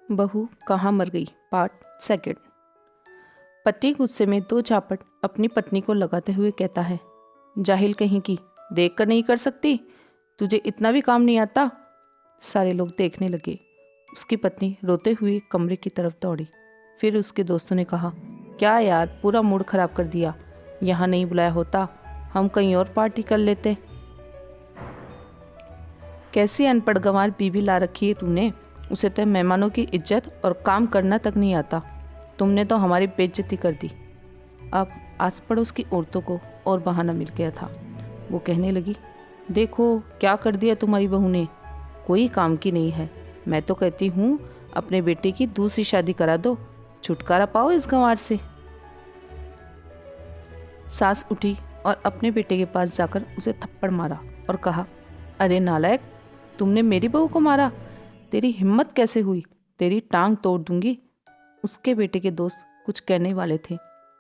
बहू कहाँ मर गई पार्ट सेकंड। पति गुस्से में दो झापट अपनी पत्नी को लगाते हुए कहता है, जाहिल कहीं की, देख कर नहीं कर सकती, तुझे इतना भी काम नहीं आता। सारे लोग देखने लगे। उसकी पत्नी रोते हुए कमरे की तरफ दौड़ी। फिर उसके दोस्तों ने कहा, क्या यार, पूरा मूड खराब कर दिया, यहाँ नहीं बुलाया होता, हम कहीं और पार्टी कर लेते। कैसी अनपढ़ गंवार बीवी ला रखी है तूने, उसे तो मेहमानों की इज्जत और काम करना तक नहीं आता। तुमने तो हमारी बेइज्जती कर दी। अब आस पड़ोस की औरतों को और बहाना मिल गया था। वो कहने लगी, देखो क्या कर दिया तुम्हारी बहू ने, कोई काम की नहीं है। मैं तो कहती हूँ अपने बेटे की दूसरी शादी करा दो, छुटकारा पाओ इस गंवार से। सास उठी और अपने बेटे के पास जाकर उसे थप्पड़ मारा और कहा, अरे नालायक, तुमने मेरी बहू को मारा, तेरी हिम्मत कैसे हुई, तेरी टांग तोड़ दूंगी। उसके बेटे के दोस्त कुछ कहने वाले थे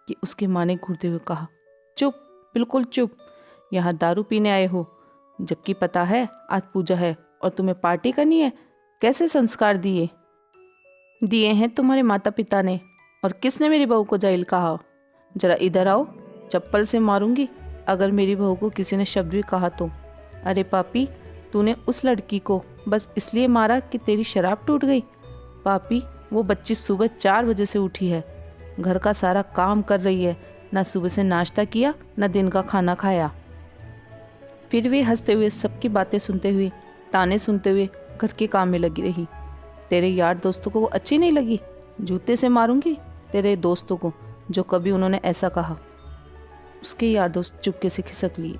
कि उसकी माँ ने घूरते हुए कहा, चुप, बिल्कुल चुप, यहाँ दारू पीने आए हो, जबकि पता है आज पूजा है और तुम्हें पार्टी करनी है। कैसे संस्कार दिए दिए हैं तुम्हारे माता पिता ने, और किसने मेरी बहू को जाहिल कहा। जरा इधर आओ, चप्पल से मारूंगी अगर मेरी बहू को किसी ने शब्द भी कहा तो। अरे पापी, तूने उस लड़की को बस इसलिए मारा कि तेरी शराब टूट गई। पापी, वो बच्ची सुबह 4 बजे से उठी है, घर का सारा काम कर रही है, ना सुबह से नाश्ता किया ना दिन का खाना खाया। फिर वे हंसते हुए सबकी बातें सुनते हुए, ताने सुनते हुए घर के काम में लगी रही। तेरे यार दोस्तों को वो अच्छी नहीं लगी, जूते से मारूंगी तेरे दोस्तों को जो कभी उन्होंने ऐसा कहा। उसके यार दोस्त चुपके से खिसक लिए।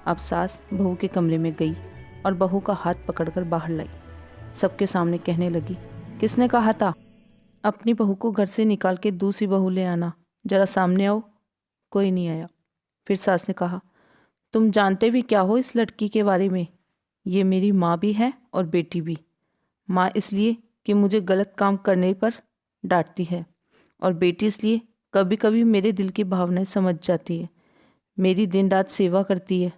अब सास बहू के कमरे में गई और बहू का हाथ पकड़कर बाहर लाई। सबके सामने कहने लगी, किसने कहा था अपनी बहू को घर से निकाल के दूसरी बहू ले आना, जरा सामने आओ। कोई नहीं आया। फिर सास ने कहा, तुम जानते भी क्या हो इस लड़की के बारे में, ये मेरी माँ भी है और बेटी भी। माँ इसलिए कि मुझे गलत काम करने पर डांटती है, और बेटी इसलिए कभी कभी मेरे दिल की भावनाएं समझ जाती है, मेरी दिन रात सेवा करती है,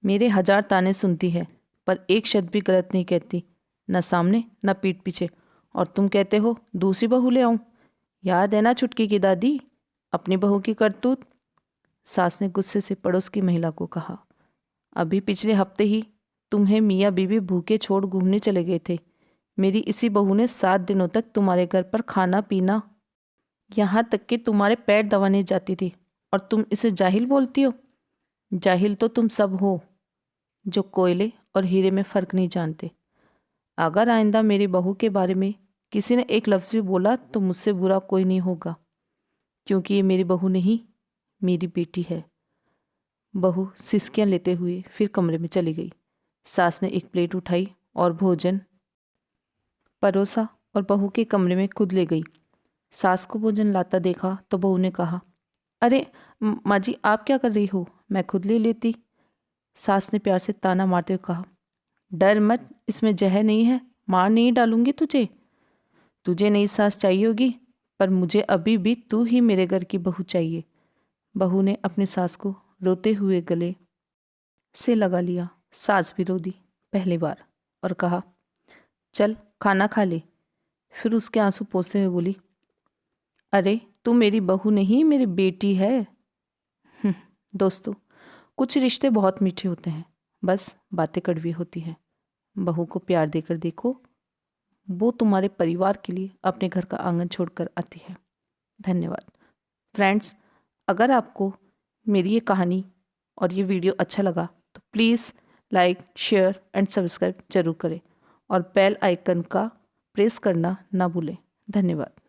मेरे 1000 ताने सुनती है, पर एक शब्द भी गलत नहीं कहती, न सामने न पीठ पीछे। और तुम कहते हो दूसरी बहू ले आऊं। याद है ना छुटकी की दादी, अपनी बहू की करतूत। सास ने गुस्से से पड़ोस की महिला को कहा, अभी पिछले हफ्ते ही तुम्हें मियाँ बीवी भूखे छोड़ घूमने चले गए थे। मेरी इसी बहू ने 7 दिनों तक तुम्हारे घर पर खाना पीना, यहाँ तक कि तुम्हारे पैर दबाने जाती थी, और तुम इसे जाहिल बोलती हो। जाहिल तो तुम सब हो, जो कोयले और हीरे में फ़र्क नहीं जानते। अगर आइंदा मेरी बहू के बारे में किसी ने एक लफ्ज़ भी बोला तो मुझसे बुरा कोई नहीं होगा, क्योंकि ये मेरी बहू नहीं, मेरी बेटी है। बहू सिसकियाँ लेते हुए फिर कमरे में चली गई। सास ने एक प्लेट उठाई और भोजन परोसा और बहू के कमरे में खुद ले गई। सास को भोजन लाता देखा तो बहू ने कहा, अरे माँ जी, आप क्या कर रही हो, मैं खुद ले लेती। सास ने प्यार से ताना मारते हुए कहा, डर मत, इसमें जहर नहीं है, मार नहीं डालूंगी तुझे। तुझे नई सास चाहिए होगी, पर मुझे अभी भी तू ही मेरे घर की बहू चाहिए। बहू ने अपनी सास को रोते हुए गले से लगा लिया। सास भी रो दी पहली बार और कहा, चल खाना खा ले। फिर उसके आंसू पोंछते हुए बोली, अरे तू मेरी बहू नहीं, मेरी बेटी है। दोस्तों, कुछ रिश्ते बहुत मीठे होते हैं, बस बातें कड़वी होती हैं। बहू को प्यार देकर देखो, वो तुम्हारे परिवार के लिए अपने घर का आंगन छोड़कर आती है। धन्यवाद फ्रेंड्स। अगर आपको मेरी ये कहानी और ये वीडियो अच्छा लगा तो please like, share and subscribe जरूर करें, और बेल आइकन का प्रेस करना ना भूलें। धन्यवाद।